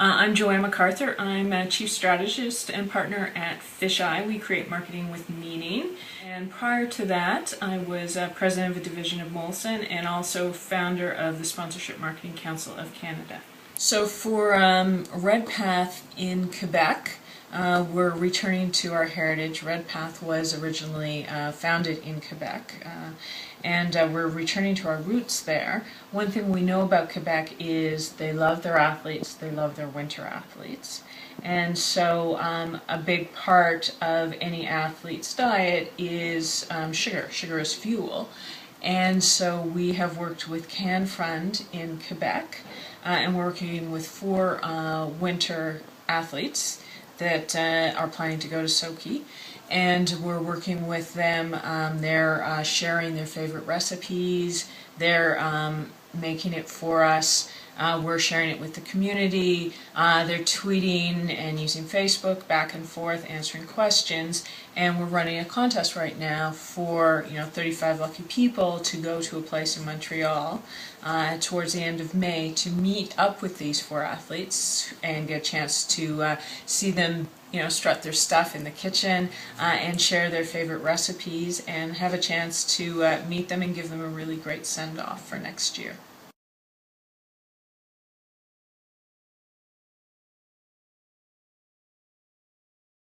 I'm Joanne MacArthur. I'm a Chief Strategist and Partner at Fisheye. We create marketing with meaning. And prior to that, I was President of a division of Molson and also founder of the Sponsorship Marketing Council of Canada. So for Redpath in Quebec, we're returning to our heritage. Redpath was originally founded in Quebec, and we're returning to our roots there. One thing we know about Quebec is they love their athletes, they love their winter athletes. And so a big part of any athlete's diet is sugar. Sugar is fuel. And so we have worked with CanFund in Quebec, and we're working with 4 winter athletes that are planning to go to Sochi, and we're working with them. They're sharing their favorite recipes, they're making it for us, we're sharing it with the community, they're tweeting and using Facebook back and forth, answering questions, and we're running a contest right now for 35 lucky people to go to a place in Montreal towards the end of May to meet up with these 4 athletes and get a chance to see them strut their stuff in the kitchen and share their favorite recipes and have a chance to meet them and give them a really great send-off for next year.